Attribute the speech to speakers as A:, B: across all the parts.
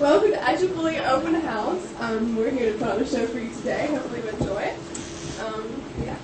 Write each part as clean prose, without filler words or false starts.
A: Welcome to IEEE Open House. We're here to put on a show for you today. Hopefully you enjoy it. Yeah.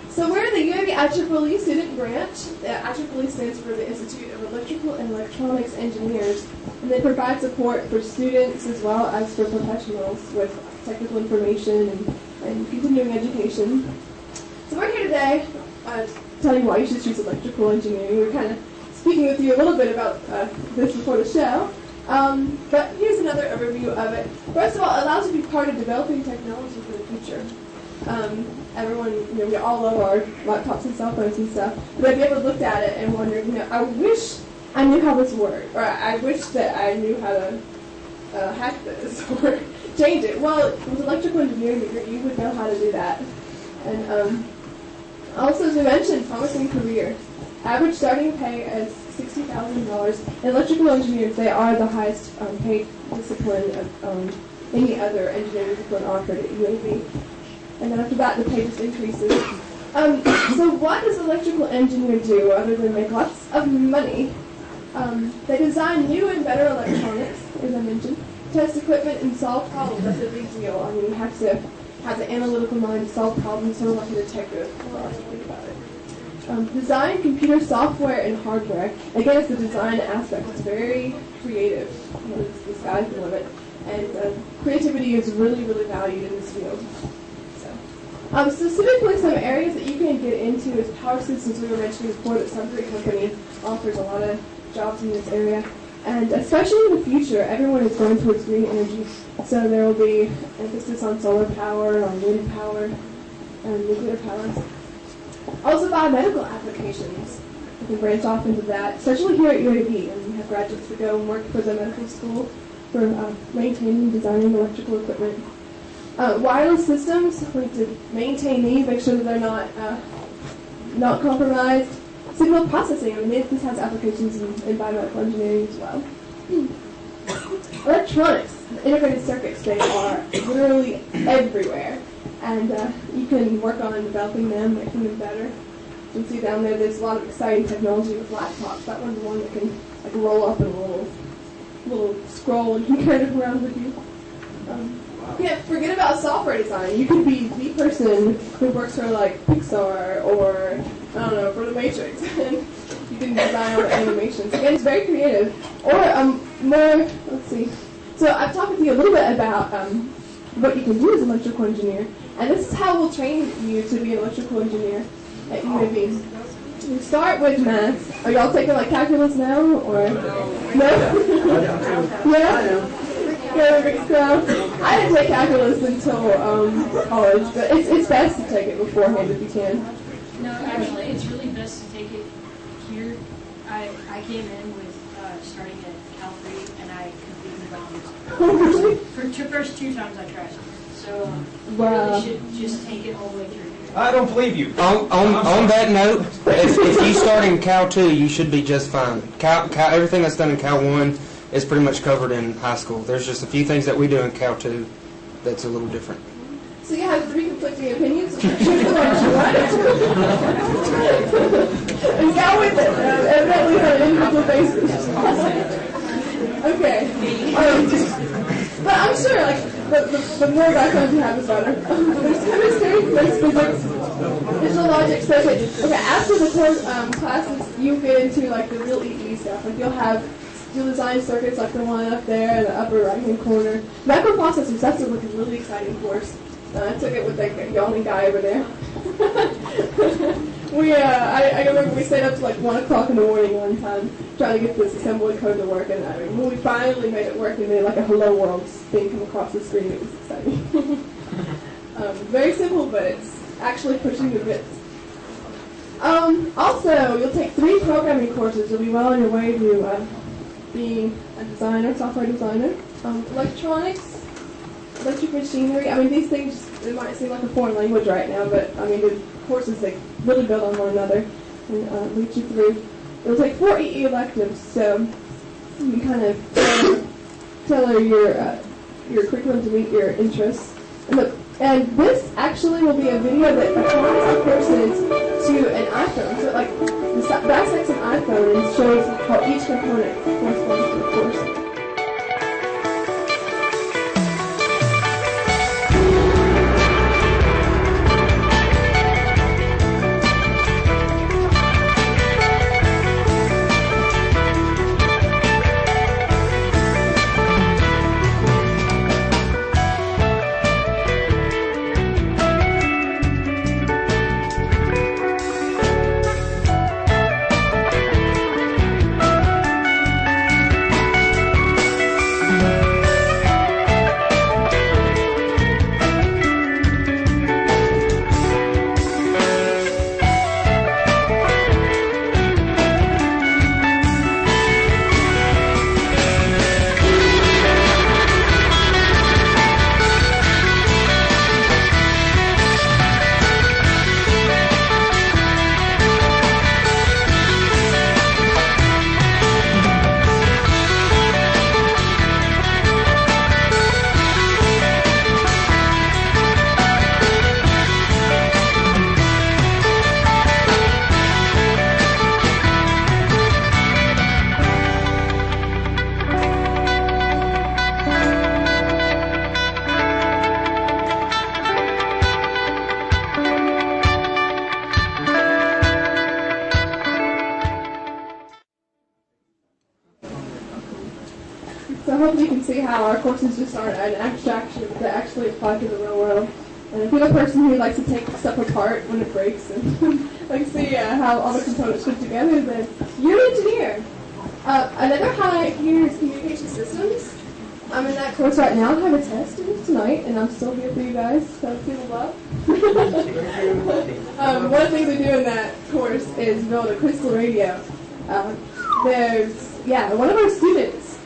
A: So we're the UAB IEEE student branch. The IEEE stands for the Institute of Electrical and Electronics Engineers, and they provide support for students as well as for professionals with technical information and continuing education. So we're here today to tell you why you should choose electrical engineering. We're kind of speaking with you a little bit about this before the show. But here's another overview of it. First of all, it allows you to be part of developing technology for the future. Everyone, we all love our laptops and cell phones and stuff. But have you ever looked at it and wondered, I wish I knew how this worked, or I wish that I knew how to hack this or change it? Well, with electrical engineering degree, you would know how to do that. And also, as we mentioned, promising career. Average starting pay is $60,000. Electrical engineers, they are the highest paid discipline of any other engineering discipline offered at UAB. And then after that, the pay just increases. So what does an electrical engineer do other than make lots of money? They design new and better electronics, as I mentioned, test equipment, and solve problems. That's a big deal. I mean, you have to have the analytical mind to solve problems, sort of like a detective. Think about it. Design computer software and hardware. Again, it's the design aspect. It's very creative. The sky's the limit. And creativity is really, really valued in this field. Specifically, some areas that you can get into is power systems. We were mentioning before that Sunbury Company offers a lot of jobs in this area. And especially in the future, everyone is going towards green energy. So there will be emphasis on solar power, on wind power, and nuclear power. Also biomedical applications. You can branch off into that, especially here at UAB. And we have graduates that go and work for the medical school for maintaining, designing electrical equipment. Wireless systems, we need to maintain these, make sure that they're not compromised. Signal processing, I mean, this has applications in biomedical engineering as well. Electronics, integrated circuits, they are literally everywhere. And you can work on developing them, making them better. You can see down there, there's a lot of exciting technology with laptops. That one's one that can roll up and a little scroll and you carry it around with you. Can't forget about software design. You could be the person who works for Pixar or, I don't know, for the Matrix. And you can design all the animations. Again, it's very creative. Or more, let's see. So I've talked with you a little bit about what you can do as an electrical engineer. And this is how we'll train you to be an electrical engineer at UAB. You start with math. Are y'all taking calculus now? Or no? Yeah? I didn't take calculus until college, but it's best to take it beforehand if you can.
B: No, actually, it's really best to take it here. I came in with starting at Cal 3, and I completely bombed.
A: Oh, really?
B: For the first 2 times I tried. So
A: wow.
B: You really should just take it all the way through.
C: I don't believe you.
D: On that note, if you start in Cal 2, you should be just fine. Everything that's done in Cal 1 is pretty much covered in high school. There's just a few things that we do in Cal 2 that's a little different.
A: So you have 3 conflicting opinions? Choose the one you want. And go with it, evidently on an individual basis. Okay. But I'm sure, the more background you have, the better. There's chemistry, there's physics, digital logic, circuit. Okay, after the core classes, you get into the real EE stuff. You'll design circuits like the one up there in the upper right-hand corner. Microprocessors, that's a really exciting course. I took it with the yawning guy over there. I remember we stayed up to 1 o'clock in the morning one time trying to get this assembly code to work, and when we finally made it work and made a hello world thing come across the screen, it was exciting. Very simple, but it's actually pushing the bits. Also, you'll take 3 programming courses. You'll be well on your way to being a designer, software designer. Electronics, electric machinery. I mean, these things, it might seem like a foreign language right now, but I mean, the courses, they really build on one another and lead you through. It'll take 4 EE electives, so you can kind of tailor your curriculum to meet your interests. And this actually will be a video that applies the courses to an iPhone. So it dissects an iPhone and shows how each component corresponds to the course. So hopefully you can see how our courses just aren't an abstraction that actually apply to the real world. And if you're the person who likes to take stuff apart when it breaks and like see how all the components fit together, then you're an engineer. Another highlight here is communication systems. I'm in that course right now. I have a test tonight, and I'm still here for you guys, so feel the love. One of the things we do in that course is build a crystal radio. One of our students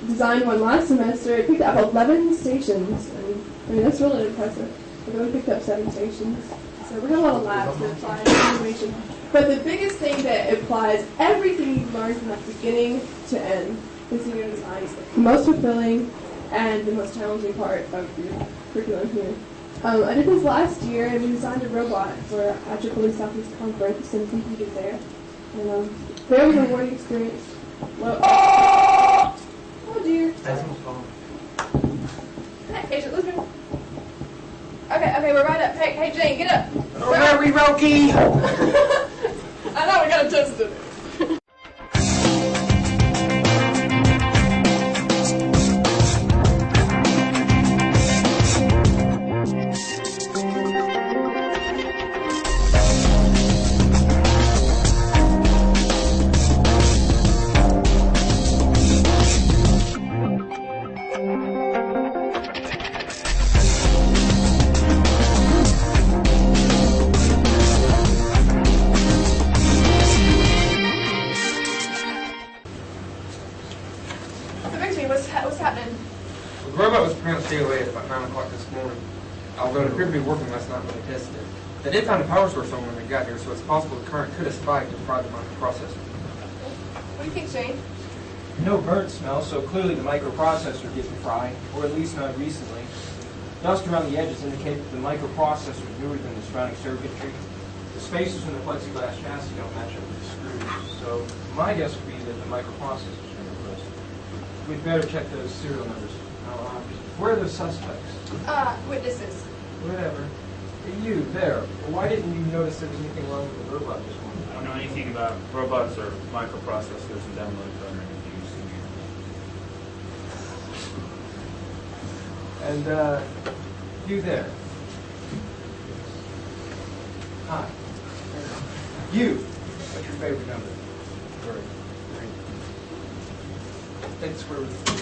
A: designed one last semester. It picked up 11 stations. And, I mean, that's really impressive. We only picked up 7 stations. So we have a lot of labs that apply information. But the biggest thing that applies everything you've learned from the beginning to end is your design is the most fulfilling and the most challenging part of your curriculum here. I did this last year, and we designed a robot for IEEE Southeast Conference, and some people there. And very was a rewarding experience. Well, oh dear. Hey, Asia, listen. Okay, we're right up. Hey, Jane, get up.
D: Oh, Mary Roki!
A: I know, we got a test to do. What's happening?
D: The robot was pronounced DOA at about 9 o'clock this morning. Although it appeared to be working last night when they tested it. They did find a power source on when they got here, so it's possible the current could have spiked and fried the microprocessor.
A: What do you think, Shane?
C: No burnt smell, so clearly the microprocessor didn't fry, or at least not recently. Dust around the edges indicate that the microprocessor is newer than the surrounding circuitry. The spacers in the plexiglass chassis don't match up with the screws, so my guess would be that the microprocessor is been replaced. We'd better check those serial numbers. Where are the suspects?
A: Witnesses.
C: Whatever. You, there. Why didn't you notice there was anything wrong with the robot this morning?
E: I don't know anything about robots or microprocessors and download code or anything you see here.
C: And, you there. Hi. You. What's your favorite number? 3. Take the square root of 15.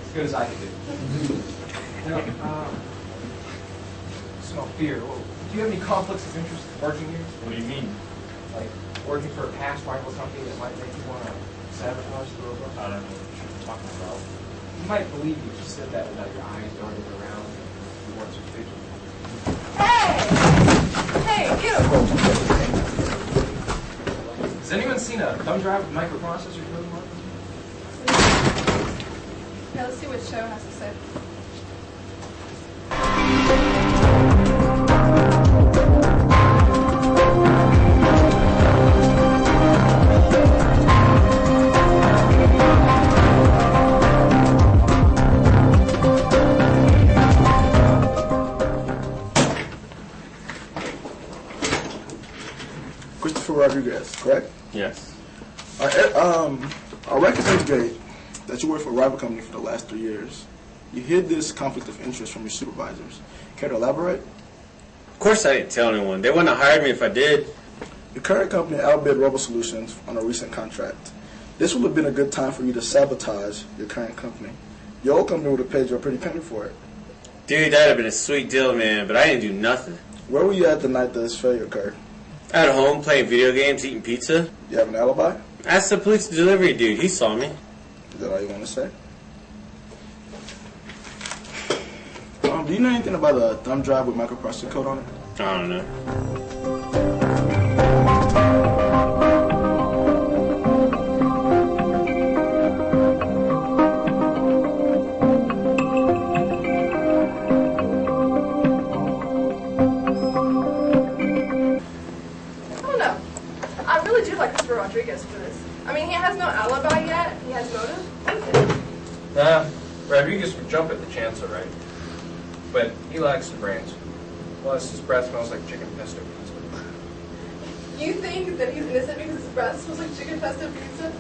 C: As good as I can do. Smell fear. Well, do you have any conflicts of interest working here?
E: What do you mean?
C: Like working for a past rival company that might make you want to sabotage the robot?
E: I don't know what you're talking about.
C: You might believe you just said that without your eyes darting around if you weren't so vigilant.
A: Hey, you!
C: Has anyone seen a thumb drive with microprocessor code on it?
A: Yeah, let's see what Show has to say.
F: Christopher Rodriguez, correct?
E: Yes.
F: Our records indicate that you worked for a rival company for the last 3 years. You hid this conflict of interest from your supervisors. Care to elaborate?
G: Of course I didn't tell anyone. They wouldn't have hired me if I did.
F: Your current company outbid Robo Solutions on a recent contract. This would have been a good time for you to sabotage your current company. Your old company would have paid you a pretty penny for it.
G: Dude, that would have been a sweet deal, man, but I didn't do nothing.
F: Where were you at the night that this failure occurred?
G: At home, playing video games, eating pizza.
F: You have an alibi?
G: Asked the police delivery dude. He saw me.
F: Is that all you want to say? Do you know anything about a thumb drive with microprocessor code on it?
G: I don't know.
A: Rodriguez for this. I mean, he has no alibi yet. He has motive.
C: Rodriguez would jump at the chance, all right. But he lacks the brains. Plus, his breath smells like chicken pesto pizza.
A: you think that he's innocent because his breath smells like chicken pesto pizza?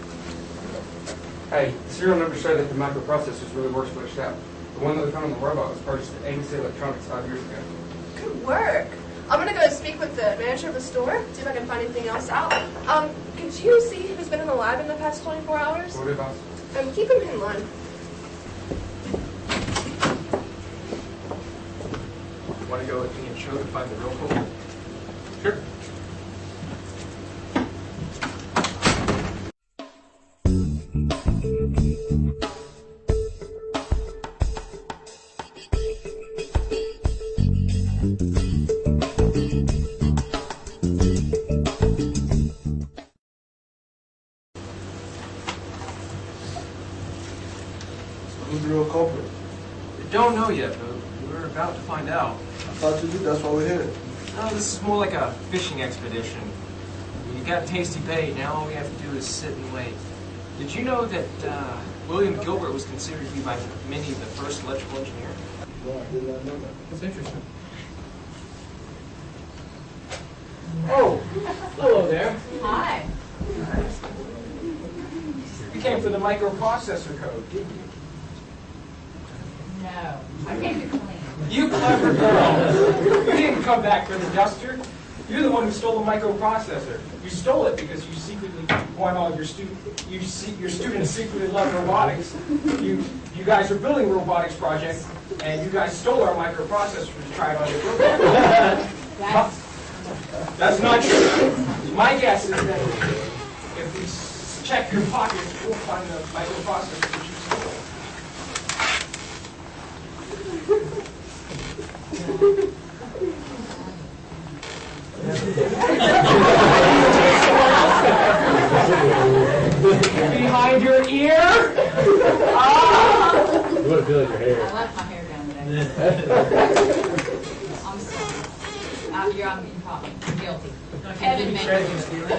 D: Hey, the serial numbers show that the microprocessors really were switched out. The one that we found on the robot was purchased at ABC Electronics 5 years ago.
A: Good work. I'm gonna go speak with the manager of the store, see if I can find anything else out. Could you see who's been in the lab in the past 24 hours?
D: What about?
A: Keep him in line.
C: Want to go with me and show to find the real culprit? Sure.
F: Who's the real culprit?
C: We don't know yet, but we're about to find out.
F: I thought you did. That's why we're here.
C: No, this is more like a fishing expedition. You got tasty bait, now all we have to do is sit and wait. Did you know that William Gilbert was considered to be by many the first electrical engineer?
F: No, I did not know that.
C: That's interesting. Oh, hello there.
H: Hi.
C: You came for the microprocessor code, didn't you?
H: No, I came to clean.
C: You clever girl. You didn't come back for the duster. You're the one who stole the microprocessor. You stole it because you secretly want all your your students secretly love robotics. You guys are building a robotics project, and you guys stole our microprocessor to try it on your robot. That's not true. My guess is that if we check your pockets, we'll find the microprocessor that you stole. Behind your ear? Ah!
I: You want to feel like your hair.
H: I left my hair down today. I'm sorry. I'm guilty. Kevin made me do it.